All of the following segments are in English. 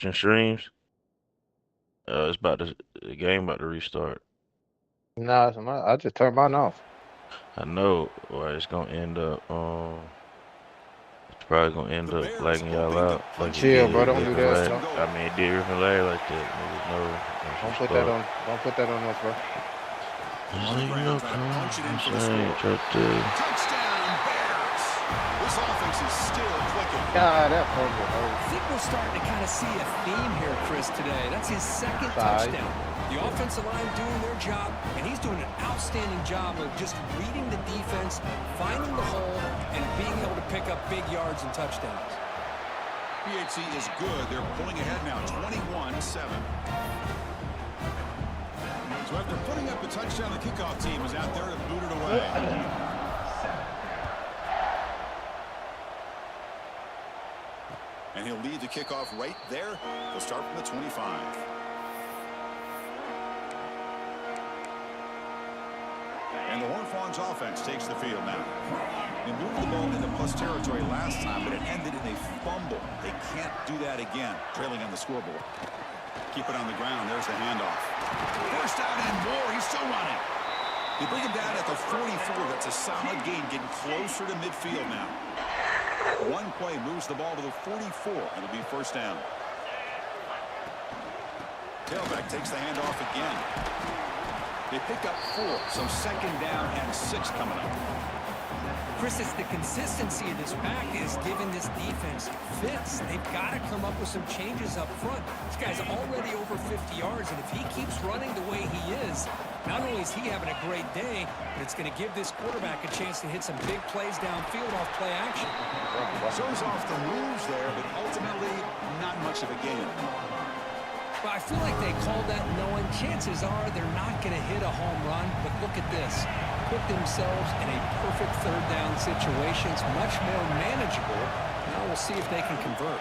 watching streams. It's about the game about to restart. No, I just turned mine off. I know, or it's gonna end up. It's probably gonna end up lagging y'all out like it Chill, did bro. Don't Rick do and that. Larry. I mean, it did Rick and Larry like that. Niggas know. Don't put that on. Don't put that on us, bro. Touchdown Bears. This offense is still clicking. God, that fumble hurt. I think we're starting to kind of see a theme here, Chris, today. That's his second touchdown. The offensive line doing their job, and he's doing an outstanding job of just reading the defense, finding the hole, and being able to pick up big yards and touchdowns. PHC is good. They're pulling ahead now, 21-7. So after putting up a touchdown, the kickoff team is out there to boot it away. And he'll lead the kickoff right there. He'll start from the 25. And the Horned Frogs offense takes the field now. They moved the ball into plus territory last time, but it ended in a fumble. They can't do that again, trailing on the scoreboard. Keep it on the ground. There's the handoff. First down and more. He's still running. They bring him down at the 44. That's a solid gain, getting closer to midfield now. One play moves the ball to the 44, and it'll be first down. Tailback takes the handoff again. They pick up 4, so second down and 6 coming up. Chris, it's the consistency of this pack is giving this defense fits. They've got to come up with some changes up front. This guy's already over 50 yards, and if he keeps running the way he is, not only is he having a great day, but it's going to give this quarterback a chance to hit some big plays downfield off play action. Shows off the moves there, but ultimately not much of a gain. Well, I feel like they called that knowing chances are they're not going to hit a home run, but look at this. Put themselves in a perfect third down situation. It's much more manageable. Now we'll see if they can convert.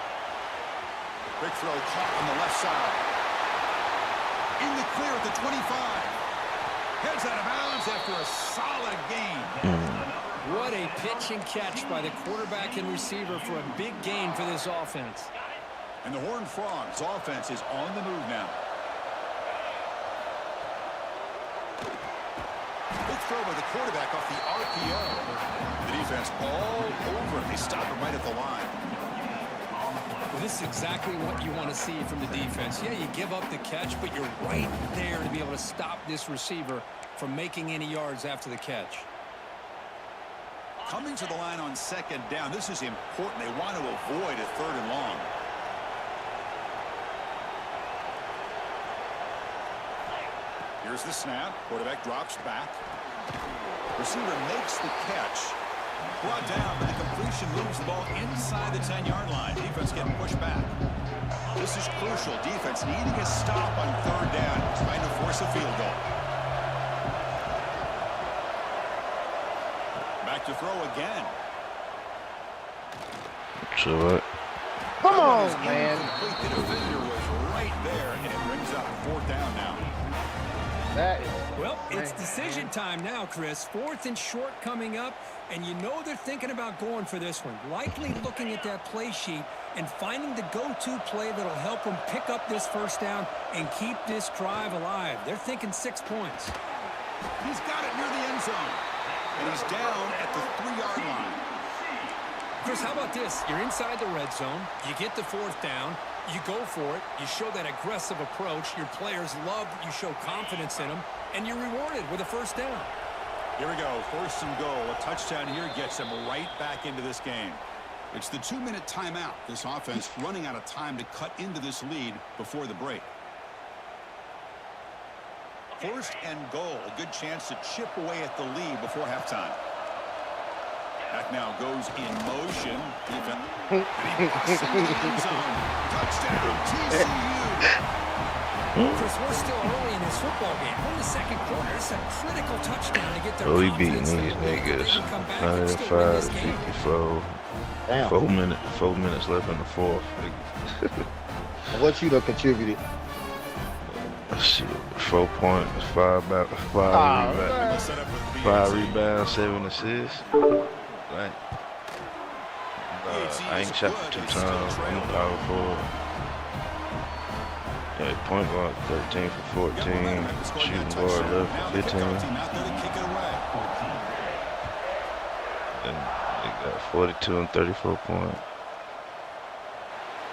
Quick throw caught on the left side. In the clear at the 25. Heads out of bounds after a solid gain. What a pitch and catch by the quarterback and receiver for a big gain for this offense. And the Horned Frogs offense is on the move now. Big throw by the quarterback off the RPO. The defense all over. They stop him right at the line. Well, this is exactly what you want to see from the defense. Yeah, you give up the catch, but you're right there to be able to stop this receiver from making any yards after the catch. Coming to the line on second down. This is important. They want to avoid a third and long. Here's the snap. Quarterback drops back. Receiver makes the catch. Brought down, but the completion moves the ball inside the 10-yard line. Defense getting pushed back. This is crucial. Defense needing a stop on third down, trying to force a field goal. Back to throw again. So what? Come on, man. The defender was right there, and it brings up fourth down now. That is Well, it's decision time now, Chris. 4th and short coming up, and you know they're thinking about going for this one. Likely looking at that play sheet and finding the go-to play that'll help them pick up this first down and keep this drive alive. They're thinking 6 points. He's got it near the end zone, and he's down at the 3-yard line. Chris, how about this? You're inside the red zone. You get the 4th down. You go for it. You show that aggressive approach. Your players love that you show confidence in them, and you're rewarded with a first down. Here we go. First and goal. A touchdown here gets them right back into this game. It's the 2-minute timeout. This offense running out of time to cut into this lead before the break. First and goal. A good chance to chip away at the lead before halftime. Back now goes in motion. Touchdown, TCU. Chris, we're still early in this football game. We're in the second quarter. It's a critical touchdown to get their We beating confidence. these niggas. Come back and still win this 95, game. 54. damn. 4 minutes left in the fourth. What you done contributed? Shit, 4 points, 5 rebounds, 7 assists. Like, I ain't shot 2 times. I'm a power forward. point guard, 13 for 14. Shooting guard, 11 for 15. And they got 42 and 34 points.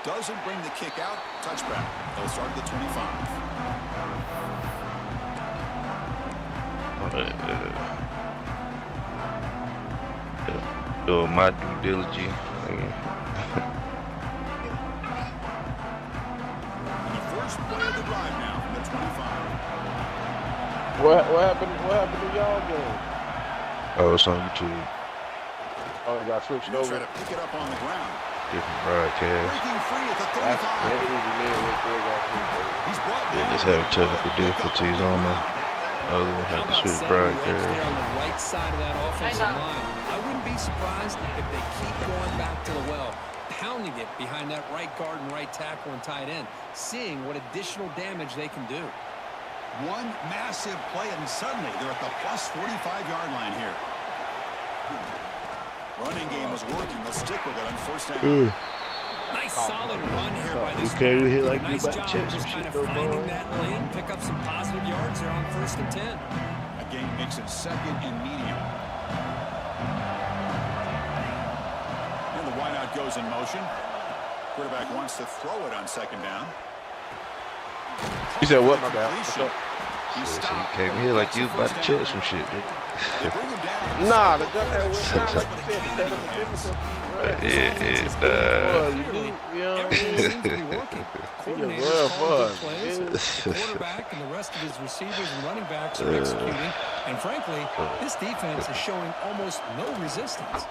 Doesn't bring the kick out. Touchback. They'll start at the 25. Doing my due diligence. The first play of the drive now from the 25. What happened to y'all game? Oh, it's on YouTube. Oh, it got switched He'll over. try to pick it up on the ground. Different broadcast. Breaking free at the That's 35. He's brought They down. just having technical difficulties on the other one. Had to switch broadcast. They're on the right side of that offensive line. I wouldn't be surprised if they keep going back to the well, pounding it behind that right guard and right tackle and tight end, seeing what additional damage they can do. One massive play, and suddenly they're at the plus 45-yard line here. Running game was working. They'll stick with it on first down. Nice solid run here by this Okay, we hit like nice you about job chest just and kind shit of though, finding bro. that lane, pick up some positive yards there on 1st and 10. That game makes it 2nd and medium. And the wideout goes in motion. Quarterback wants to throw it on 2nd down. You said what, my bad? Completion. He So you stopped. came here like you about to check some shit, dude. They bring him down. Nah, the jump that went down like you said, set up a difficult. Clearly, everything seems to be working. Coordinators calling good plays. The quarterback and the rest of his receivers and running backs are executing. And frankly, this defense is showing almost no resistance.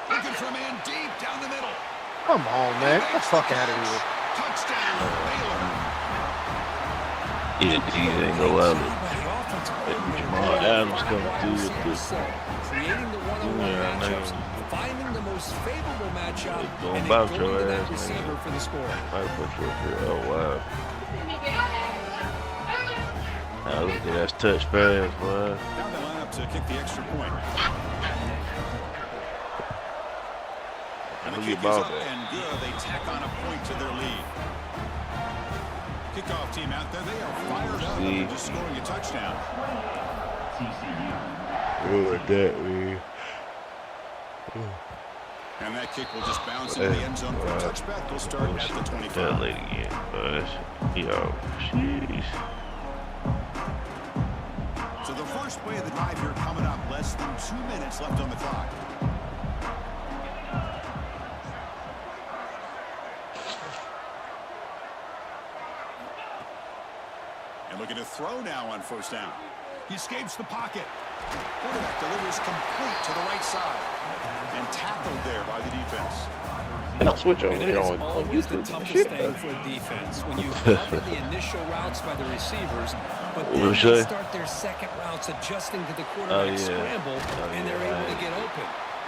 Looking for a man deep down the middle. Come on, man. Get the fuck out of here. Touchdown, Baylor. Yeah, G ain't gonna allow it. Jamal Adams coming through with this. Creating the one-on-one Yeah, matchups, man. finding the most favorable matchup, Going and then about going your to that ass, receiver nigga. for the score. Oh, wow. Now look at that touch pass, boy. Now they line up to kick the extra point. And the Who kick you is ball up at? and good. They tack on a point to their lead. Kickoff team out there. They are fired up See. after just scoring a touchdown. Look at that, man. And that kick will just bounce into the end zone for a touchback. They'll start at the 25. That lady again, but yo, jeez. So the first play of the drive here coming up. Less than 2 minutes left on the clock. And looking to throw now on first down. He escapes the pocket. Quarterback delivers complete to the right side. And tackled there by the defense. And I'll switch over And it here is on always the YouTube. toughest Shit, thing for a defense when you cover the initial routes by the receivers, but then What they you say? start their second routes adjusting to the quarterback yeah. scramble, and they're yeah, able to right. get open.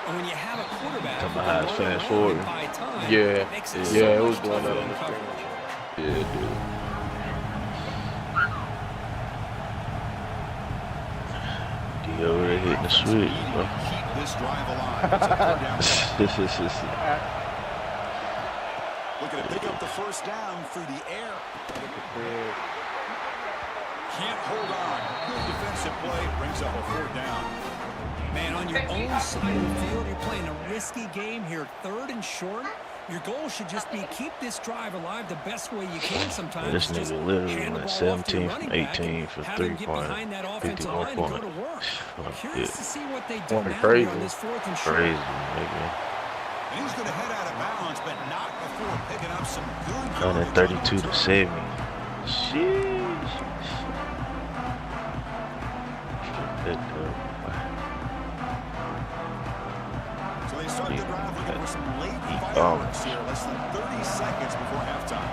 And when you have a quarterback Talking who about how can it's run fast around forward. and buy time, Yeah. it makes it Yeah, so it much was doing tougher that in on the coverage. Yeah, dude. D over there hitting the switch, bro. Keep this drive alive. It's a third down play. Looking to pick up the first down through the air. Can't hold on. Good defensive play. Brings up a 4th down. Man, on your own side of the field, you're playing a risky game here, 3rd and short. Your goal should just be keep this drive alive the best way you can sometimes. This Just nigga literally hand the went ball off to your 17 running from back and 18 for have 3 him get points. behind that offensive 51 line and go points. to work. Like, Curious yeah. to see what they do Going now crazy. here on this 4th and short. Crazy, nigga. And he's going to head out of bounds, but not before picking up some good Running yardage on the 32 to return. 7. Sheesh. Good, So they start the drive looking for some late Oh. fireworks here. Less than 30 seconds before halftime.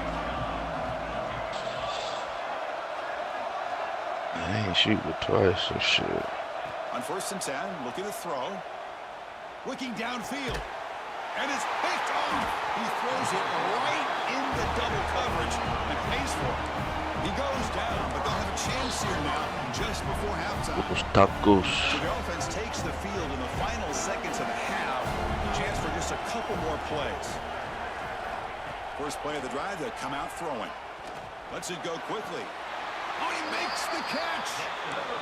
I ain't shoot with twice, so shit. On 1st and 10, looking to throw. Looking downfield. And it's picked off. He throws it right into double coverage and pays for it. He goes down, but they'll have a chance here now just before halftime. Those tacos. So the offense takes the field in the final seconds of the half. Chance for just a couple more plays. First play of the drive, they'll come out throwing. Lets it go quickly. Oh, he makes the catch.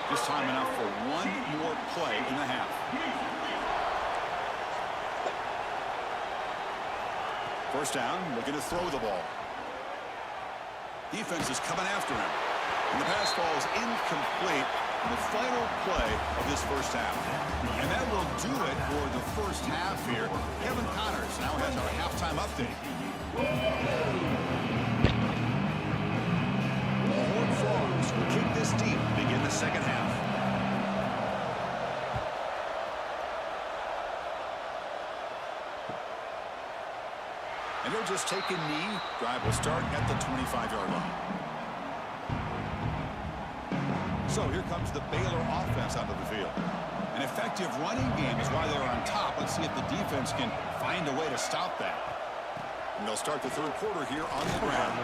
Just time enough for one more play in the half. First down, looking to throw the ball. Defense is coming after him. And the pass falls incomplete in the final play of this first half. And that will do it for the first half here. Kevin Connors now has our halftime update. The Horned Frogs will kick this deep to begin the second half. And they'll just take a knee. Drive will start at the 25-yard line. So here comes the Baylor offense onto the field. An effective running game is why they're on top. Let's see if the defense can find a way to stop that. And they'll start the third quarter here on the ground.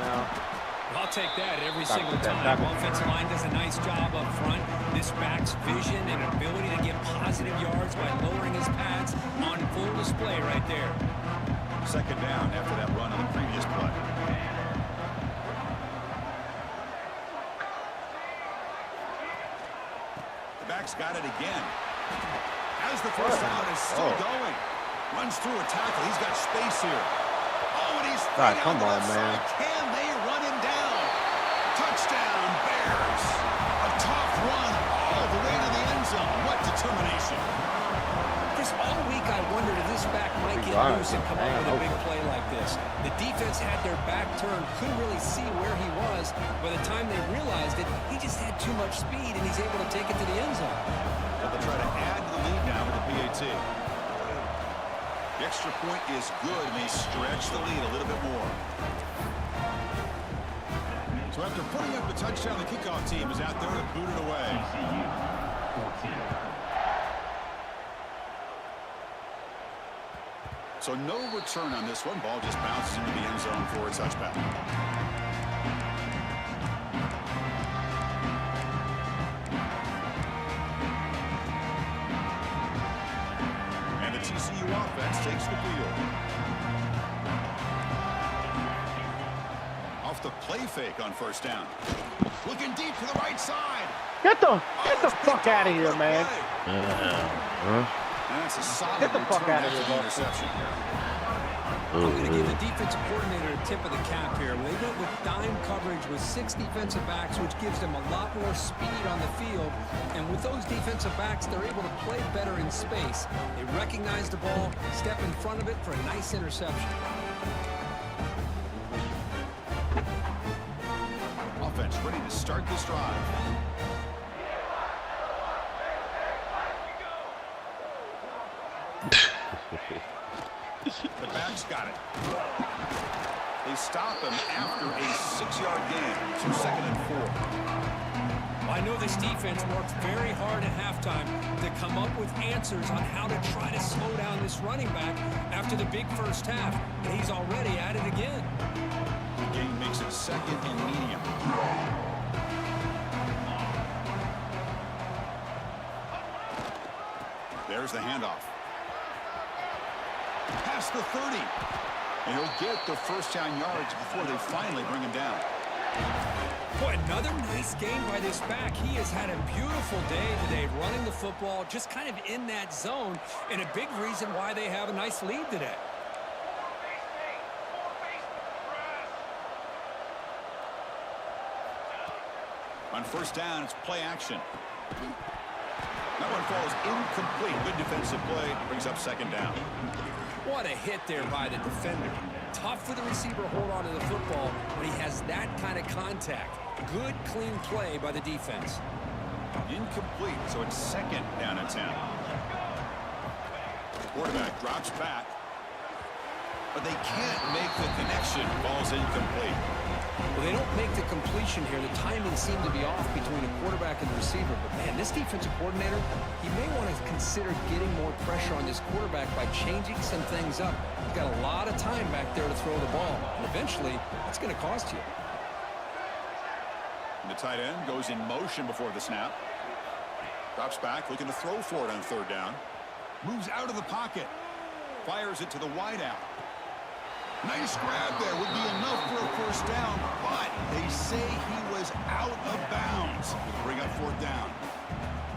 I'll take that every single time. Offensive line does a nice job up front. This back's vision and ability to get positive yards by lowering his pads on full display right there. Second down after that run on the previous play. The back's got it again. As the first down is still going. Runs through a tackle. He's got space here. Oh, and he's God, come on, man. Can they run him down? Touchdown, Bears. A tough run all the way to the end zone. What determination. Chris, all week I wondered if this back might get loose and come up with a big play like this. The defense had their back turned, couldn't really see where he was. By the time they realized it, he just had too much speed, and he's able to take it to the end zone. But they'll try to add to the lead now with the PAT. The extra point is good, and they stretch the lead a little bit more. So after putting up a touchdown, the kickoff team is out there to boot it away. So no return on this one. Ball just bounces into the end zone for a touchback. And the TCU offense takes the field. Off the play fake on first down. Looking deep to the right side. Get the fuck out of here, man. That's a solid Get the fuck out of return here, after the interception. I'm going to give the defensive coordinator a tip of the cap here. They went with dime coverage with 6 defensive backs, which gives them a lot more speed on the field. And with those defensive backs, they're able to play better in space. They recognize the ball, step in front of it for a nice interception. Offense ready to start this drive. The back's got it. They stop him after a 6-yard gain. So 2nd and 4. Well, I know this defense worked very hard at halftime to come up with answers on how to try to slow down this running back after the big first half. And he's already at it again. The game makes it 2nd and medium. There's the handoff. Past the 30. And he'll get the first down yards before they finally bring him down. Boy, another nice game by this back. He has had a beautiful day today running the football, just kind of in that zone, and a big reason why they have a nice lead today. On first down, it's play action. That one falls incomplete. Good defensive play. Brings up 2nd down. What a hit there by the defender. Tough for the receiver to hold on to the football when he has that kind of contact. Good, clean play by the defense. Incomplete, so it's 2nd down and 10. The quarterback drops back, but they can't make the connection. Ball's incomplete. Well, they don't make the completion here. The timing seemed to be off between the quarterback and the receiver. But, man, this defensive coordinator, he may want to consider getting more pressure on this quarterback by changing some things up. He's got a lot of time back there to throw the ball. And eventually, it's going to cost you. The tight end goes in motion before the snap. Drops back, looking to throw for it on 3rd down. Moves out of the pocket. Fires it to the wideout. Nice grab there. Would be enough for a first down, but they say he was out of bounds. Bring up fourth down.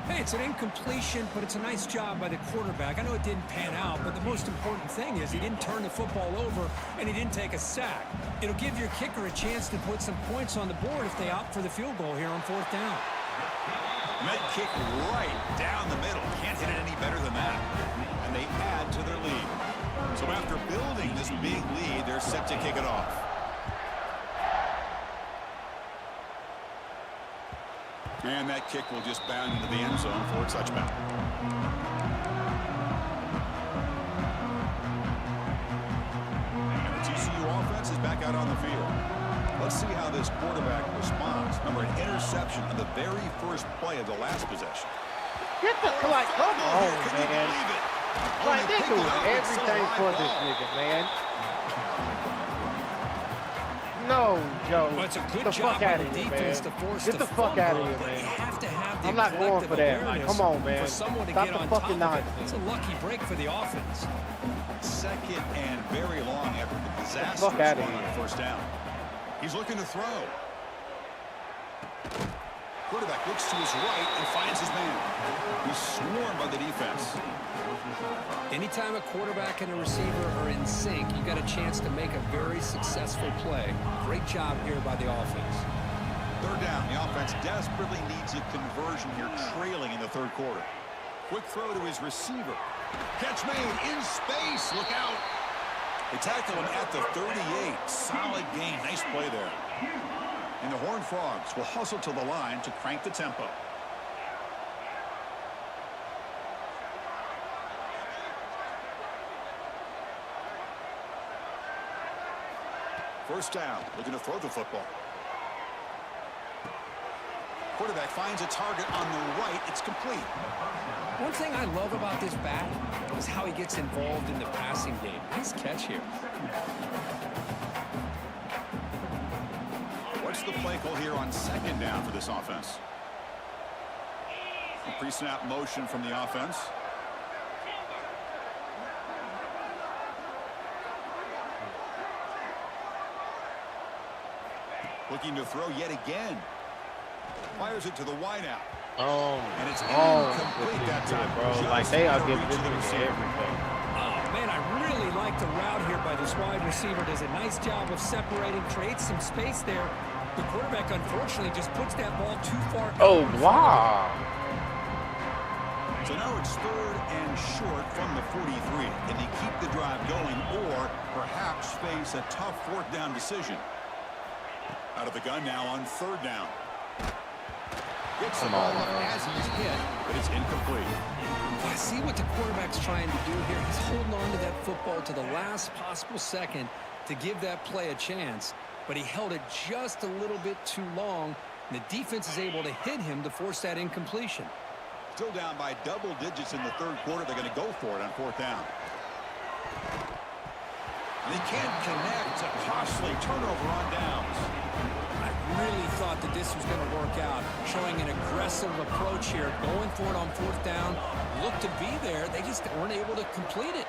Hey, it's an incompletion, but it's a nice job by the quarterback. I know it didn't pan out, but the most important thing is he didn't turn the football over and he didn't take a sack. It'll give your kicker a chance to put some points on the board if they opt for the field goal here on fourth down. That kick right down the middle. Can't hit it any better than that. And they add to their lead. So after building this big lead, they're set to kick it off. And that kick will just bound into the end zone for a touchback. And the TCU offense is back out on the field. Let's see how this quarterback responds. Remember, an interception on the very first play of the last possession. Get the like, come on, Can you man. believe it? Like, they Only doing picked it up everything inside for ball. this nigga, man. No, Joe. Well, it's a good Get the job fuck by out the of here, defense man. to force Get the the fuck out of here, fumble, but you man. have to have the I'm not going collective for that. awareness Come on, man. for someone to Stop get the on fucking top of it. nonsense. It's a lucky break for the offense. Second and very long after the disastrous Fuck outta run here. on first down. He's looking to throw. Quarterback looks to his right and finds his man. He's swarmed by the defense. Anytime a quarterback and a receiver are in sync, you got a chance to make a very successful play. Great job here by the offense. Third down. The offense desperately needs a conversion here, trailing in the third quarter. Quick throw to his receiver. Catch made in space. Look out. They tackle him at the 38. Solid game. Nice play there. And the Horned Frogs will hustle to the line to crank the tempo. First down, looking to throw the football. Quarterback finds a target on the right. It's complete. One thing I love about this back is how he gets involved in the passing game. Nice catch here. What's the play call here on second down for this offense? A pre-snap motion from the offense. Looking to throw yet again. Fires it to the wideout. And it's incomplete that time. bro. Just Like, they are enough giving reach this to the nigga receiver. everything. Oh, man, I really like the route here by this wide receiver. Does a nice job of separating, creates some space there. The quarterback, unfortunately, just puts that ball too far. Oh, wow. So now it's third and short from the 43. Can they keep the drive going or perhaps face a tough fourth down decision? Out of the gun now on third down. Gets the ball up as he's hit, but it's incomplete. I see what the quarterback's trying to do here. He's holding on to that football to the last possible second to give that play a chance, but he held it just a little bit too long, and the defense is able to hit him to force that incompletion. Still down by double digits in the third quarter. They're going to go for it on fourth down. And they can't connect. A costly turnover on downs. I really thought that this was going to work out, showing an aggressive approach here, going for it on fourth down, looked to be there. They just weren't able to complete it.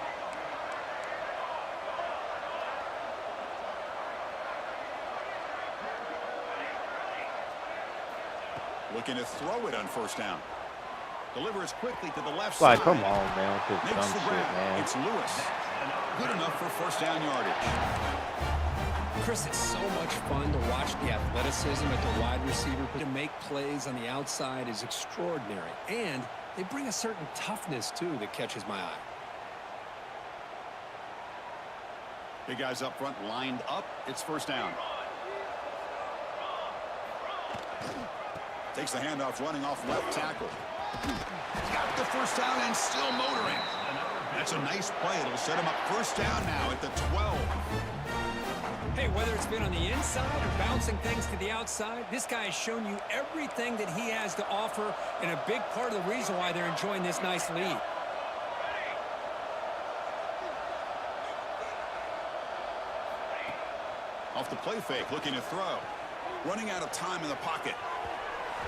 Looking to throw it on first down. Delivers quickly to the left Like, side. come on, man. With this Makes dumb the shit, grab. man. It's Lewis. Good enough for first down yardage. Chris, it's so much fun to watch the athleticism at the wide receiver. To make plays on the outside is extraordinary. And they bring a certain toughness, too, that catches my eye. Big guys up front lined up. It's first down. Takes the handoff, running off left tackle. Got the first down and still motoring. That's a nice play. It'll set him up first down now at the 12. Hey, whether it's been on the inside or bouncing things to the outside, this guy has shown you everything that he has to offer, and a big part of the reason why they're enjoying this nice lead. Off the play fake, looking to throw. Running out of time in the pocket.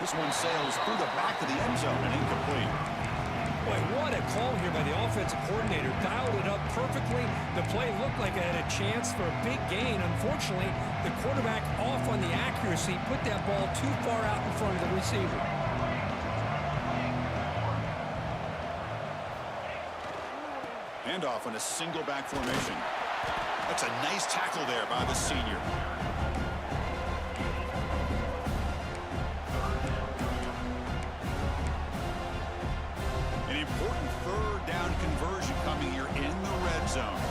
This one sails through the back of the end zone and incomplete. Boy, what a call here by the offensive coordinator. Dialed it up perfectly. The play looked like it had a chance for a big gain. Unfortunately, the quarterback off on the accuracy, put that ball too far out in front of the receiver. Handoff on a single back formation. That's a nice tackle there by the senior. An important third down conversion coming here in the red zone.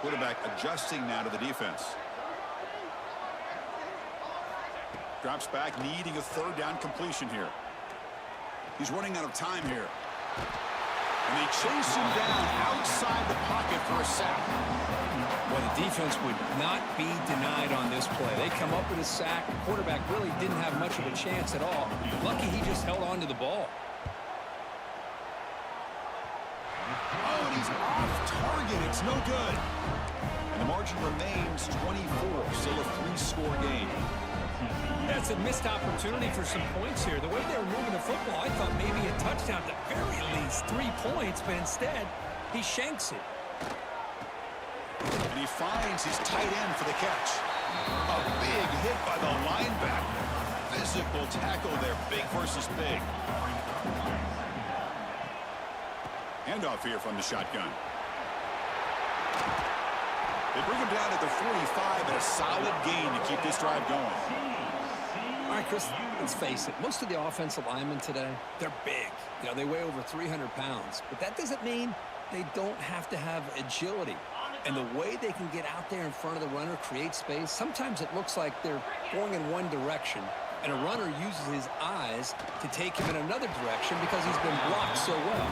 Quarterback adjusting now to the defense. Drops back, needing a third down completion here. He's running out of time here. And they chase him down outside the pocket for a sack. Well, the defense would not be denied on this play. They come up with a sack. The quarterback really didn't have much of a chance at all. Lucky he just held on to the ball. Oh, and he's off target. It's no good. And the margin remains 24. Still a 3-score game. That's a missed opportunity for some points here. The way they were moving the football, I thought maybe a touchdown, at the very least 3 points, but instead, he shanks it. And he finds his tight end for the catch. A big hit by the linebacker. Physical tackle there, big versus big. Handoff here from the shotgun. They bring him down at the 45, and a solid gain to keep this drive going. All right, Chris, let's face it. Most of the offensive linemen today, they're big. You know, they weigh over 300 pounds. But that doesn't mean they don't have to have agility. And the way they can get out there in front of the runner, create space, sometimes it looks like they're going in one direction, and a runner uses his eyes to take him in another direction because he's been blocked so well.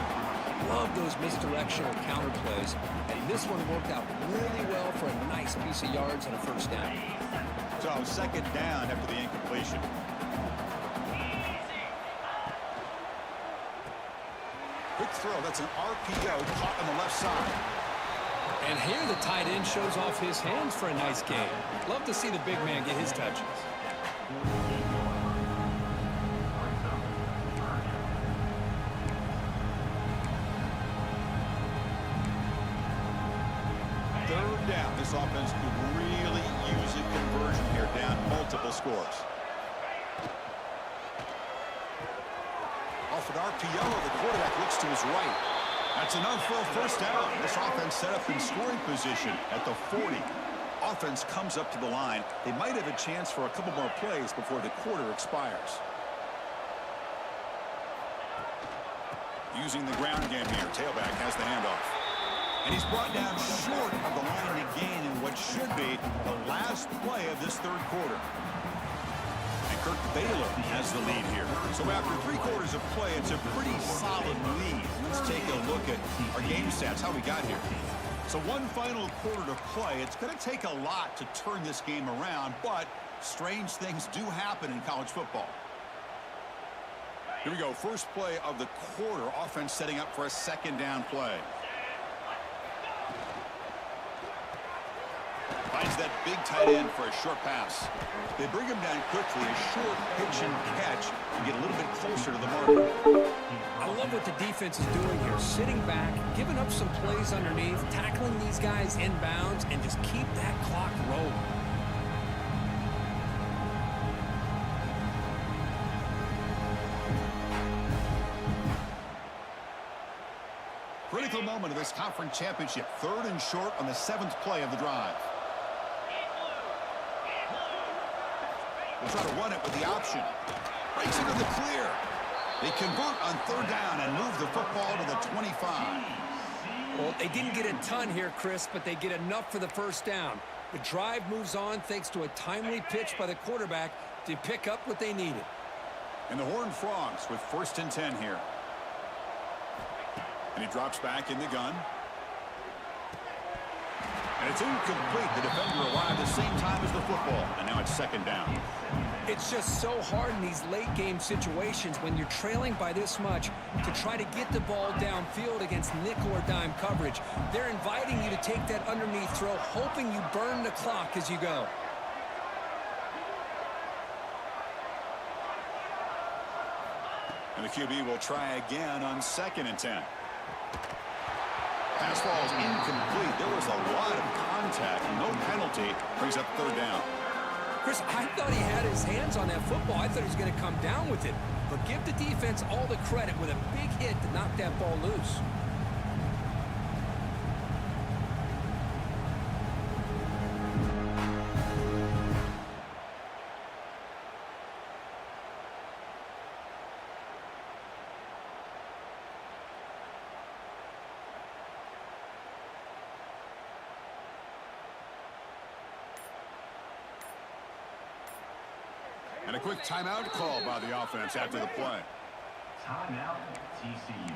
Love those misdirectional counter plays, and this one worked out really well for a nice piece of yards and a first down. So second down after the incompletion. Quick throw. That's an RPO caught on the left side. And here the tight end shows off his hands for a nice game. Love to see the big man get his touches. Third down. This offense could really use a conversion here, down multiple scores. Off an RPO, the quarterback looks to his right. That's enough for a first down. This offense set up in scoring position at the 40. Offense comes up to the line. They might have a chance for a couple more plays before the quarter expires. Using the ground game here. Tailback has the handoff. And he's brought down short of the line to gain in what should be the last play of this third quarter. And Kirk Baylor has the lead here. So after 3 quarters of play, it's a pretty solid lead. Let's take a look at our game stats, how we got here. So one final quarter to play. It's going to take a lot to turn this game around, but strange things do happen in college football. Here we go. First play of the quarter. Offense setting up for a second down play. Finds that big tight end for a short pass. They bring him down quickly. A short pitch and catch to get a little bit closer to the marker. I love what the defense is doing here. Sitting back, giving up some plays underneath, tackling these guys inbounds, and just keep that clock rolling. Critical moment of this conference championship. Third and short on the 7th play of the drive. We'll try to run it with the option. Breaks into the clear. They convert on third down and move the football to the 25. Well, they didn't get a ton here, Chris, but they get enough for the first down. The drive moves on thanks to a timely pitch by the quarterback to pick up what they needed. And the Horned Frogs with 1st and 10 here. And he drops back in the gun. And it's incomplete. The defender arrived at the same time as the football. And now it's second down. It's just so hard in these late game situations when you're trailing by this much to try to get the ball downfield against nickel or dime coverage. They're inviting you to take that underneath throw, hoping you burn the clock as you go. And the QB will try again on 2nd and 10. Pass ball is incomplete. There was a lot of contact. No penalty. Brings up 3rd down. Chris, I thought he had his hands on that football. I thought he was going to come down with it. But give the defense all the credit with a big hit to knock that ball loose. And a quick timeout call by the offense after the play. Timeout, TCU.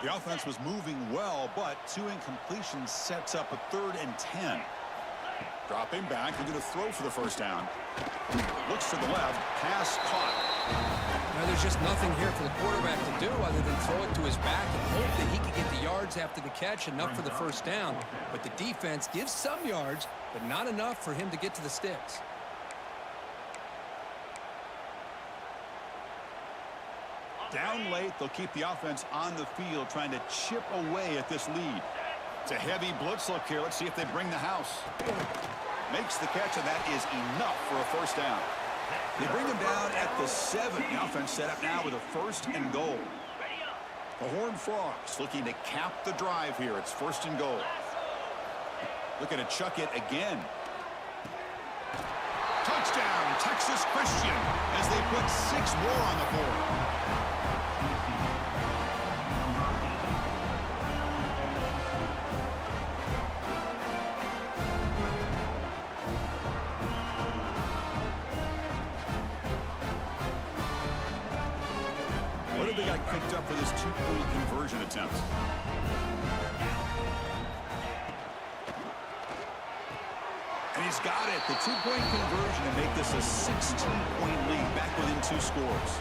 The offense was moving well, but 2 incompletions sets up a 3rd and 10. Dropping back, they're going to throw for the 1st down. Looks to the left, pass caught. Now, there's just nothing here for the quarterback to do other than throw it to his back and hope that he can get the yards after the catch, enough for the 1st down. But the defense gives some yards, but not enough for him to get to the sticks. Down late, they'll keep the offense on the field, trying to chip away at this lead. It's a heavy blitz look here. Let's see if they bring the house. Makes the catch, and that is enough for a 1st down. They bring him down at the 7. The offense set up now with a 1st and goal. The Horned Frogs looking to cap the drive here. It's 1st and goal. Looking to chuck it again. Touchdown, Texas Christian, as they put 6 more on the board. What have they got picked up for this 2-point conversion attempt? And he's got it. The 2-point conversion to make this a 16-point lead, back within 2 scores.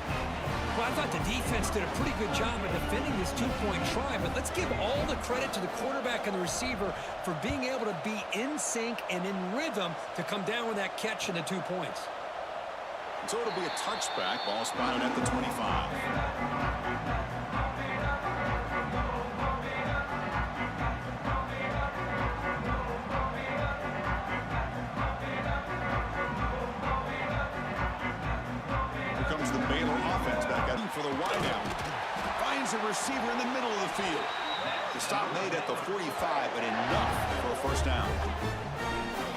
Well, I thought the defense did a pretty good job of defending this 2-point try, but let's give all the credit to the quarterback and the receiver for being able to be in sync and in rhythm to come down with that catch and the 2 points. So it'll be a touchback. Ball spotted at the 25. Here comes the Baylor offense back out for the wideout. Finds a receiver in the middle of the field. The stop made at the 45, but enough for a 1st down.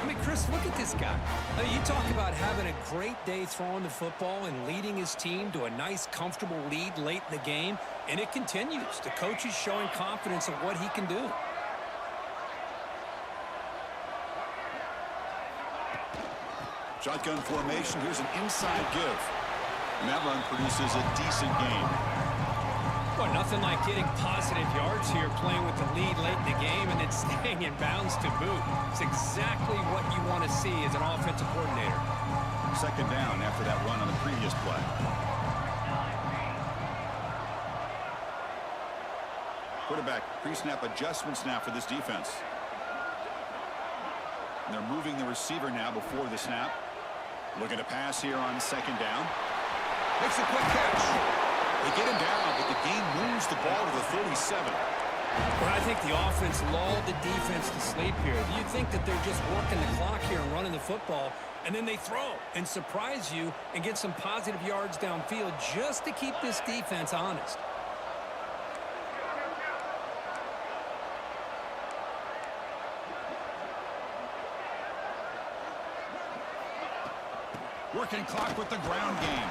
I mean, Chris, look at this guy. I mean, you talk about having a great day throwing the football and leading his team to a nice, comfortable lead late in the game, and it continues. The coach is showing confidence of what he can do. Shotgun formation. Here's an inside give. And that run produces a decent gain. Well, nothing like getting positive yards here, playing with the lead late in the game, and it's staying in bounds to boot. It's exactly what you want to see as an offensive coordinator. 2nd down after that run on the previous play. Quarterback pre-snap adjustments now for this defense. And they're moving the receiver now before the snap. Looking to pass here on 2nd down. Makes a quick catch. They get him down, but the game moves the ball to the 37. Well, I think the offense lulled the defense to sleep here. You think that they're just working the clock here and running the football, and then they throw and surprise you and get some positive yards downfield just to keep this defense honest. Working clock with the ground game.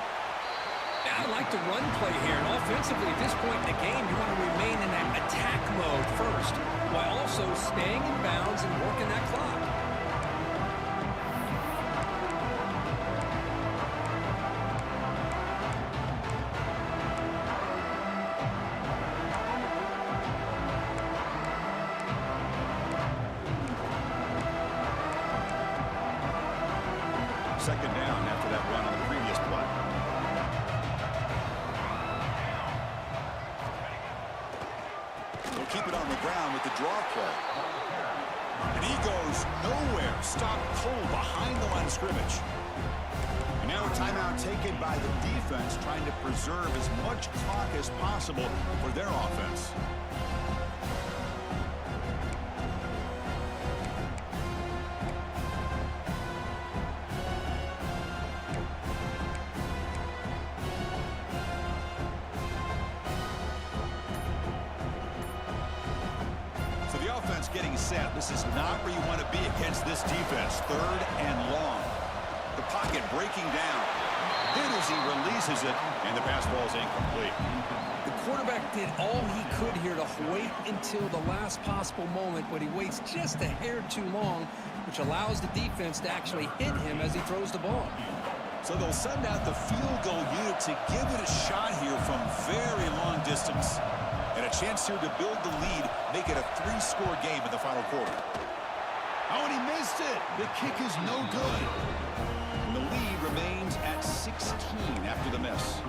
I like the run play here, and offensively at this point in the game, you want to remain in that attack mode first, while also staying in bounds and working that clock. keep it on the ground with the draw play. And he goes nowhere. Stopped cold behind the line of scrimmage. And now a timeout taken by the defense, trying to preserve as much clock as possible for their offense. Getting set. This is not where you want to be against this defense. 3rd and long. The pocket breaking down. Then as he releases it, and the pass ball is incomplete. The quarterback did all he could here to wait until the last possible moment, but he waits just a hair too long, which allows the defense to actually hit him as he throws the ball. So they'll send out the field goal unit to give it a shot here from very long distance. And a chance here to build the lead, make it a 3-score game in the final quarter. Oh, and he missed it. The kick is no good. And the lead remains at 16 after the miss.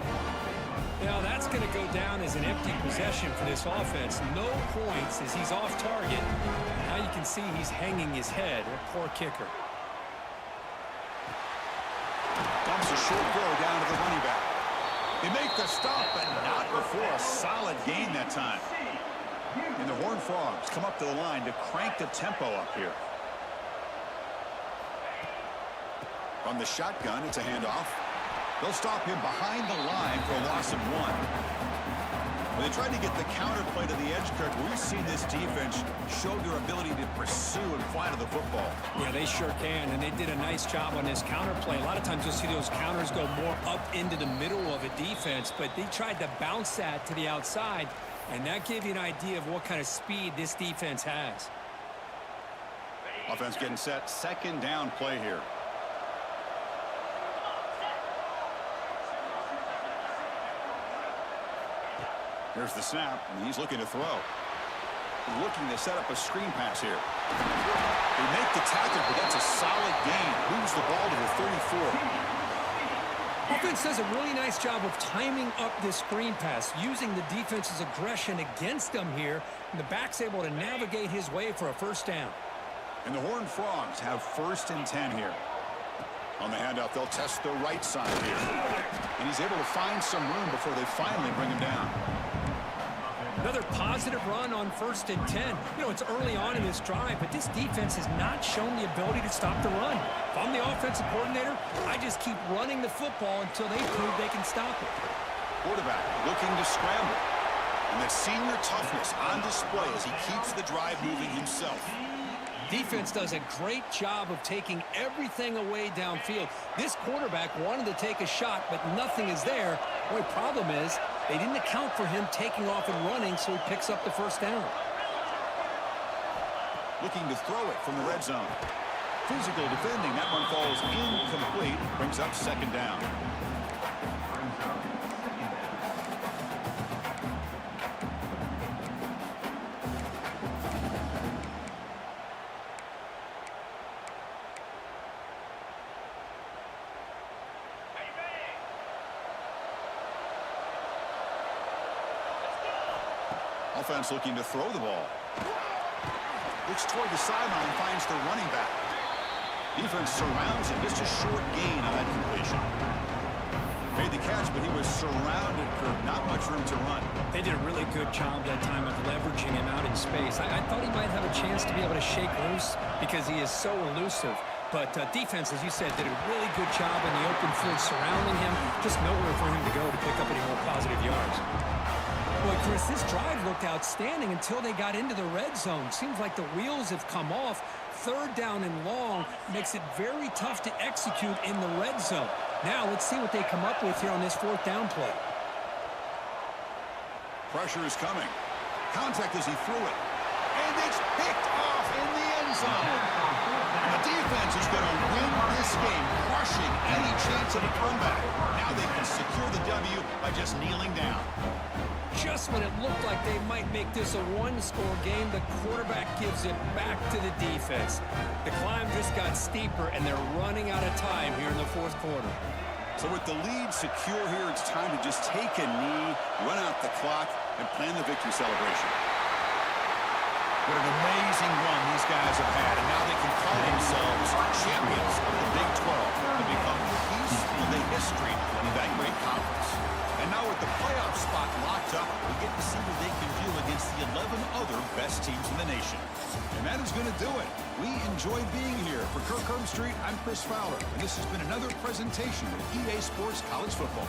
Now that's going to go down as an empty possession for this offense. No points as he's off target. Now you can see he's hanging his head. A poor kicker. Dumps a short throw down to the running back. They make the stop, but not before a solid gain that time. And the Horned Frogs come up to the line to crank the tempo up here. From the shotgun, it's a handoff. They'll stop him behind the line for a loss of 1. When they tried to get the counterplay to the edge, Kirk, we've seen this defense show their ability to pursue and fly to the football. Yeah, they sure can, and they did a nice job on this counterplay. A lot of times you'll see those counters go more up into the middle of a defense, but they tried to bounce that to the outside, and that gave you an idea of what kind of speed this defense has. Offense getting set. 2nd down play here. Here's the snap, and he's looking to throw. Looking to set up a screen pass here. They make the tackle, but that's a solid gain. Moves the ball to the 34. Offense does a really nice job of timing up this screen pass, using the defense's aggression against them here, and the back's able to navigate his way for a 1st down. And the Horned Frogs have 1st and 10 here. On the handoff, they'll test the right side here. And he's able to find some room before they finally bring him down. Another positive run on 1st and 10. You know, it's early on in this drive, but this defense has not shown the ability to stop the run. If I'm the offensive coordinator, I just keep running the football until they prove they can stop it. Quarterback looking to scramble. And that senior toughness on display as he keeps the drive moving himself. Defense does a great job of taking everything away downfield. This quarterback wanted to take a shot, but nothing is there. The only problem is they didn't account for him taking off and running, so he picks up the 1st down. Looking to throw it from the red zone. Physical defending. That one falls incomplete. Brings up 2nd down. Offense looking to throw the ball. Looks toward the sideline, finds the running back. Defense surrounds him. Just a short gain on that completion. Made the catch, but he was surrounded, Kirk. Not much room to run. They did a really good job that time of leveraging him out in space. I thought he might have a chance to be able to shake loose because he is so elusive. But defense, as you said, did a really good job in the open field surrounding him. Just nowhere for him to go to pick up any more positive yards. Boy, Chris, this drive looked outstanding until they got into the red zone. Seems like the wheels have come off. 3rd down and long makes it very tough to execute in the red zone. Now let's see what they come up with here on this 4th down play. Pressure is coming. Contact as he threw it. And it's picked off in the end zone. The defense is going to win this game, crushing any chance of a comeback. Now they can secure the W by just kneeling down. Just when it looked like they might make this a 1-score game, the quarterback gives it back to the defense. The climb just got steeper, and they're running out of time here in the 4th quarter. So with the lead secure here, it's time to just take a knee, run out the clock, and plan the victory celebration. What an amazing run these guys have had, and now they can call themselves champions of the Big 12 and become a piece of the history of that great conference. And now with the playoff spot locked up, we get to see what they can do against the 11 other best teams in the nation. And that is going to do it. We enjoyed being here. For Kirk Street, I'm Chris Fowler, and this has been another presentation of EA Sports College Football.